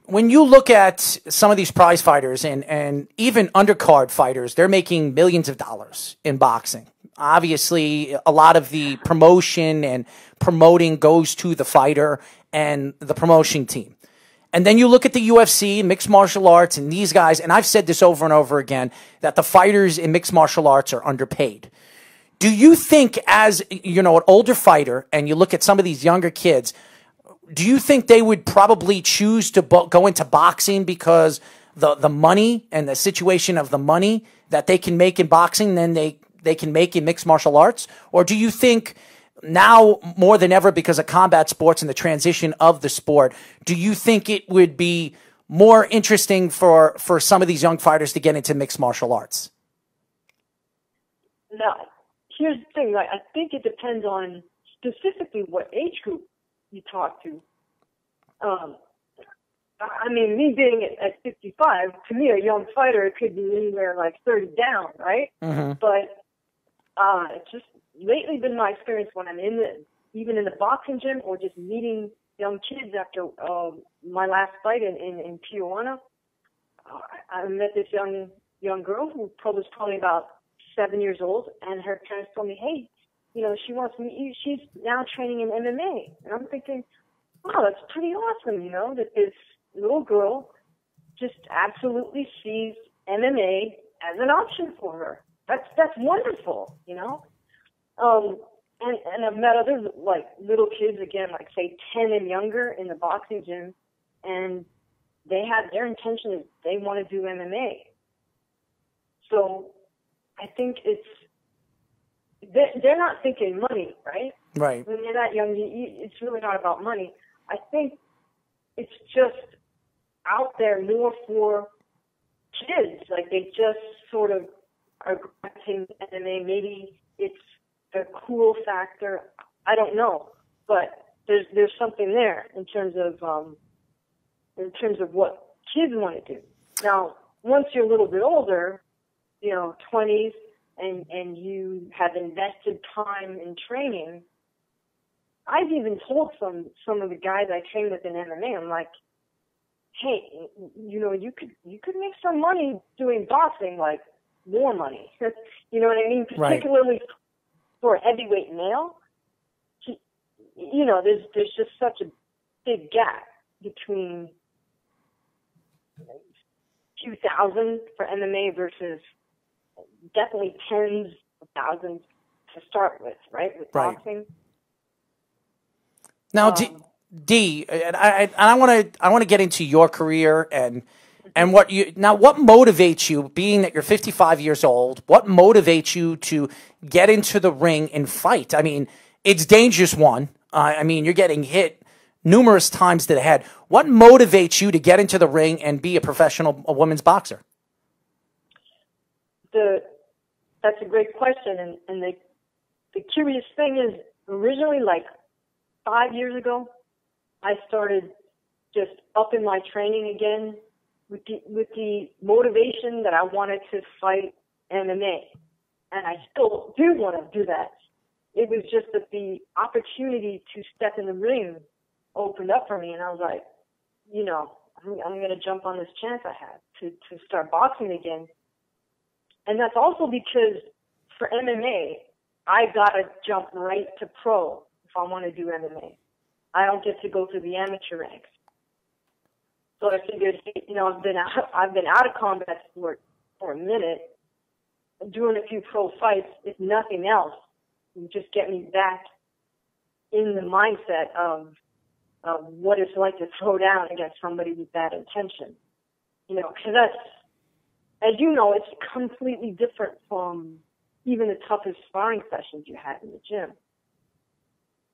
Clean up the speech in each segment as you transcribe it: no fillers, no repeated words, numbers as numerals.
when you look at some of these prize fighters and even undercard fighters, they're making millions of dollars in boxing. Obviously, a lot of the promotion and promoting goes to the fighter and the promotion team. And then you look at the UFC, mixed martial arts, and these guys, and I've said this over and over again, that the fighters in mixed martial arts are underpaid. Do you think, as an older fighter, and you look at some of these younger kids, do you think they would probably choose to go into boxing because the money and the situation of the money that they can make in boxing than they can make in mixed martial arts? Or do you think now more than ever, because of combat sports and the transition of the sport, do you think it would be more interesting for some of these young fighters to get into mixed martial arts? Now, here's the thing. I think it depends on specifically what age group you talk to. Me being at 55, to me, a young fighter could be anywhere like 30 down, right? Mm-hmm. But it's just lately been my experience when I'm even in the boxing gym or just meeting young kids after my last fight in Tijuana. I met this young girl who was probably about 7 years old, and her parents told me, hey, she wants to meet you. She's now training in MMA. And I'm thinking, wow, that's pretty awesome, that this little girl just absolutely sees MMA as an option for her. That's wonderful, And I've met other little kids, again, say 10 and younger in the boxing gym, and their intention is they want to do MMA. So I think they're not thinking money, right? Right. When you're that young, it's really not about money. I think it's just out there more for kids. They just sort of are grasping MMA. Maybe it's the cool factor. I don't know, but there's something there in terms of what kids want to do. Now, once you're a little bit older, 20s, and you have invested time in training, I've even told some of the guys I train with in MMA, I'm like, hey, you could make some money doing boxing, more money. You know what I mean? Particularly for a heavyweight male, there's just such a big gap between a few thousand for MMA versus definitely tens of thousands to start with, right? With boxing. Now, D, I want to get into your career and what motivates you, being that you're 55 years old. What motivates you to get into the ring and fight? I mean, it's dangerous. You're getting hit numerous times to the head. What motivates you to get into the ring and be a women's boxer? That's a great question, and the curious thing is, originally, 5 years ago, I started just upping my training again with the motivation that I wanted to fight MMA, and I still do want to do that. It was just that the opportunity to step in the ring opened up for me, and I was like, I'm going to jump on this chance I had to start boxing again. And that's also because for MMA, I got to jump right to pro if I want to do MMA. I don't get to go through the amateur ranks. So I figured, I've been out of combat sport for a minute, doing a few pro fights, if nothing else, would just get me back in the mindset of what it's like to throw down against somebody with bad intention. Because that's, as you know, it's completely different from even the toughest sparring sessions you had in the gym.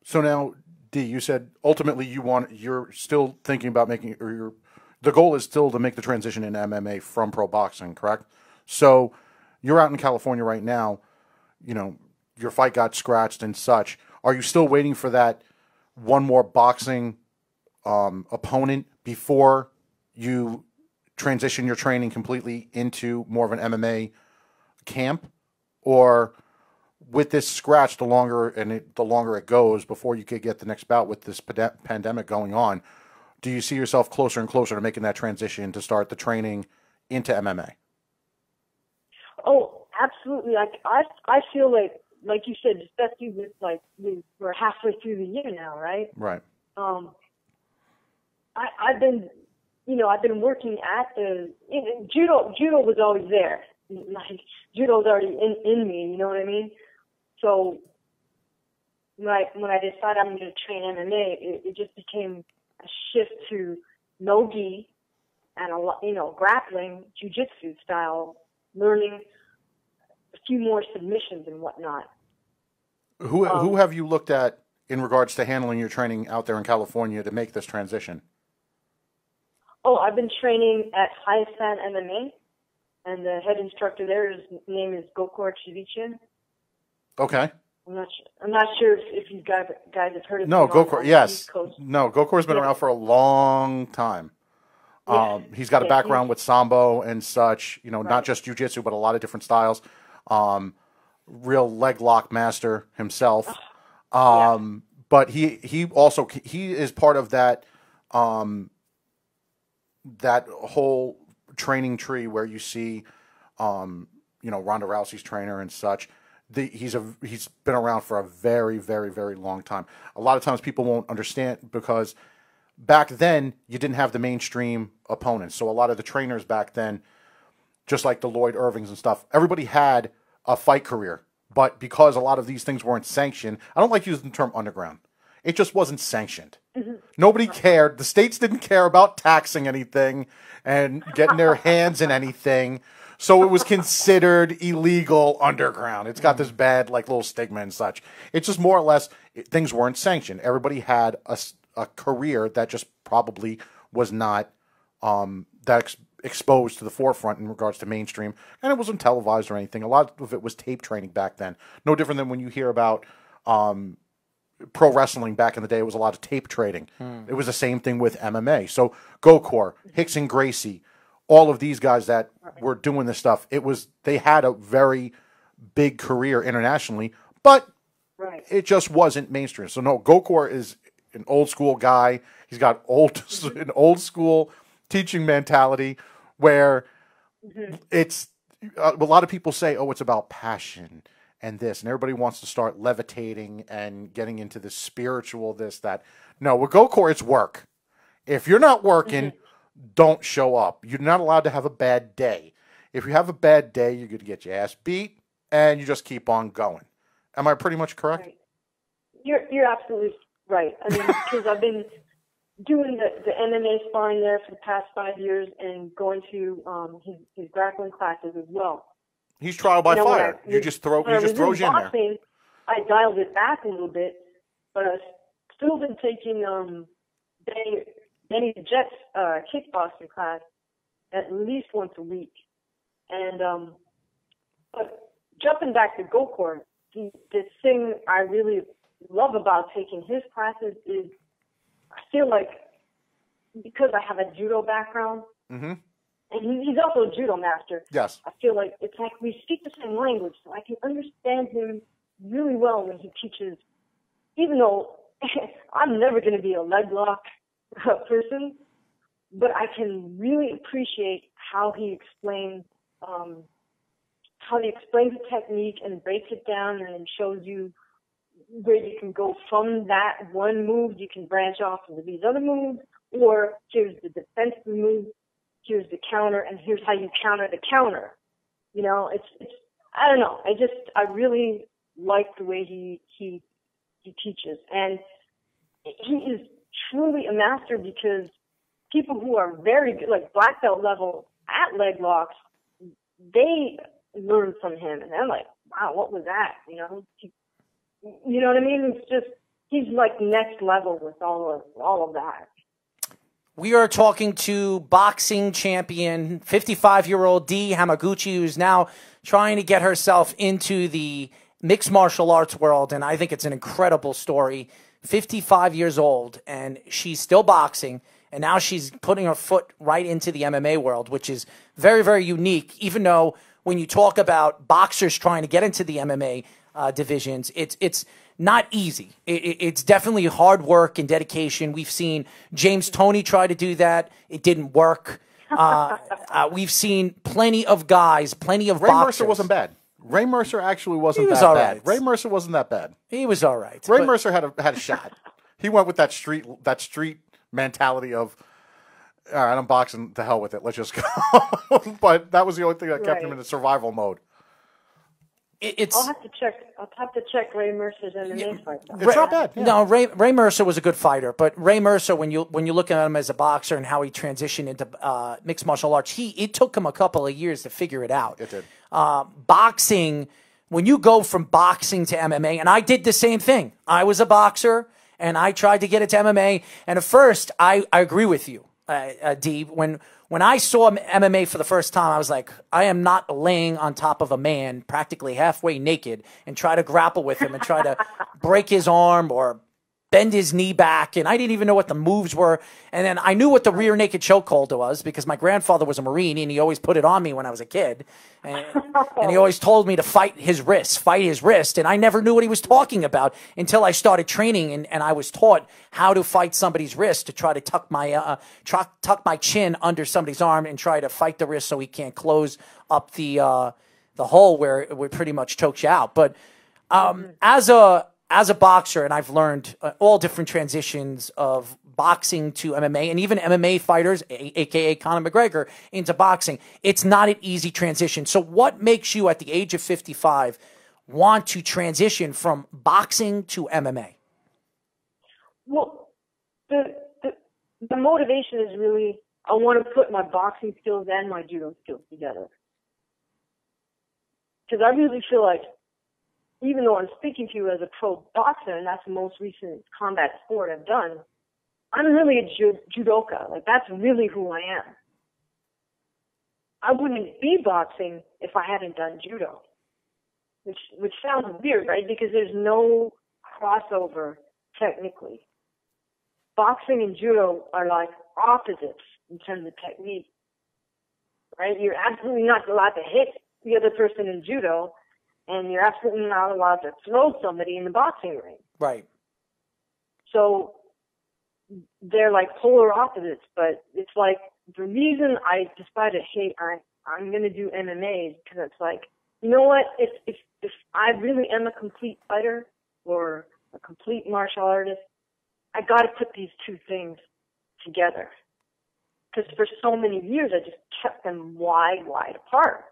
So now, D, you said ultimately you're still thinking about the goal is still to make the transition in MMA from pro boxing, correct? So you're out in California right now, your fight got scratched and such. Are you still waiting for that one more boxing opponent before you transition your training completely into more of an MMA camp? Or with this scratch, the longer it goes before you could get the next bout with this pandemic going on, do you see yourself closer and closer to making that transition to start the training into MMA? Oh, absolutely. I feel like you said, especially with we're halfway through the year now, right? Right. I've been working at judo. Judo was always there. Like, judo's already in me. You know what I mean? So when I decided I'm going to train MMA, it just became a shift to no gi and grappling, jiu-jitsu style, learning a few more submissions and whatnot. Who have you looked at in regards to handling your training out there in California to make this transition? Oh, I've been training at Hayastan MMA, and the head instructor there, his name is Gokor Chivichin. Okay. I'm not sure if you guys have heard of him. No, Gokor, yes. Coast. No, Gokor's been around for a long time. He's got a background with Sambo and such, not just jiu-jitsu, but a lot of different styles. Real leg lock master himself. But he also is part of that that whole training tree where you see Ronda Rousey's trainer and such. He's been around for a very, very, very long time. A lot of times people won't understand because back then you didn't have the mainstream opponents. So a lot of the trainers back then, just like the Lloyd Irvings and stuff, everybody had a fight career. But because a lot of these things weren't sanctioned, I don't like using the term underground. It just wasn't sanctioned. Mm-hmm. Nobody cared. The states didn't care about taxing anything and getting their hands in anything. So it was considered illegal underground. It's got this bad little stigma and such. It's just more or less things weren't sanctioned. Everybody had a career that just probably was not exposed to the forefront in regards to mainstream, and it wasn't televised or anything. A lot of it was tape training back then. No different than when you hear about pro wrestling back in the day. It was a lot of tape trading. It was the same thing with MMA. So Gokor, Rickson Gracie, all of these guys that were doing this stuff, they had a very big career internationally, but it just wasn't mainstream. So no, Gokor is an old school guy. He's got an old school teaching mentality where it's a lot of people say, oh, it's about passion and this, and everybody wants to start levitating and getting into the spiritual, this, that. No, with Gokor, it's work. If you're not working, don't show up. You're not allowed to have a bad day. If you have a bad day, you're going to get your ass beat, and you just keep on going. Am I pretty much correct? Right. You're absolutely right. I mean, because I've been doing the MMA sparring there for the past 5 years and going to his grappling classes as well. He's trial by fire. He just throws you in there. I dialed it back a little bit, but I've still been taking Benny the Jet's kickboxing class at least once a week. And but jumping back to Gokor, the thing I really love about taking his classes is I feel like because I have a judo background, and he's also a judo master. Yes. I feel like it's like we speak the same language, so I can understand him really well when he teaches, even though I'm never going to be a leg lock person, but I can really appreciate how he explains the technique and breaks it down and then shows you where you can go from that one move. You can branch off into these other moves, or here's the defensive move, here's the counter, and here's how you counter the counter. It's I don't know. I really like the way he teaches, and he is truly a master because people who are very good, like black belt level at leg locks, they learn from him, and they're like, wow, what was that? You know what I mean? It's just, he's like next level with all of that. We are talking to boxing champion, 55-year-old Dee Hamaguchi, who's now trying to get herself into the mixed martial arts world, and I think it's an incredible story. 55 years old, and she's still boxing, and now she's putting her foot right into the MMA world, which is very, very unique, even though when you talk about boxers trying to get into the MMA, divisions. It's not easy. It's definitely hard work and dedication. We've seen James Toney try to do that. It didn't work. We've seen plenty of guys, plenty of Ray boxers. Mercer wasn't bad. Ray Mercer actually wasn't was that all bad. right. Ray Mercer wasn't that bad. He was all right. Ray Mercer had a shot. He went with that street mentality of, all right, I'm boxing, to hell with it. Let's just go. But that was the only thing that kept him in the survival mode. I'll have to check Ray Mercer's MMA fight. It's not bad. Yeah. No, Ray Mercer was a good fighter, but Ray Mercer, when you look at him as a boxer and how he transitioned into mixed martial arts, it took him a couple of years to figure it out. It did. Boxing, when you go from boxing to MMA, and I did the same thing. I was a boxer, and I tried to get into MMA, and at first, I agree with you, D. When I saw MMA for the first time, I was like, I am not laying on top of a man practically halfway naked and try to grapple with him and try to break his arm or bend his knee back. And I didn't even know what the moves were. And then I knew what the rear naked chokehold was because my grandfather was a Marine and he always put it on me when I was a kid. And he always told me to fight his wrist. And I never knew what he was talking about until I started training and I was taught how to fight somebody's wrist, to try to tuck my chin under somebody's arm and try to fight the wrist so he can't close up the hole where it pretty much chokes you out. But as a boxer, and I've learned all different transitions of boxing to MMA, and even MMA fighters, a.k.a. Conor McGregor, into boxing, it's not an easy transition. So what makes you, at the age of 55, want to transition from boxing to MMA? Well, the motivation is really, I want to put my boxing skills and my judo skills together. Because I really feel like, even though I'm speaking to you as a pro boxer, and that's the most recent combat sport I've done, I'm really a judoka. Like, that's really who I am. I wouldn't be boxing if I hadn't done judo, which sounds weird, right? Because there's no crossover technically. Boxing and judo are like opposites in terms of technique, right? You're absolutely not allowed to hit the other person in judo, and you're absolutely not allowed to throw somebody in the boxing ring. Right. So they're like polar opposites, but it's like the reason I decided, hey, I'm going to do MMA is because it's like, you know what, if I really am a complete fighter or a complete martial artist, I got to put these two things together. Because for so many years, I just kept them wide apart.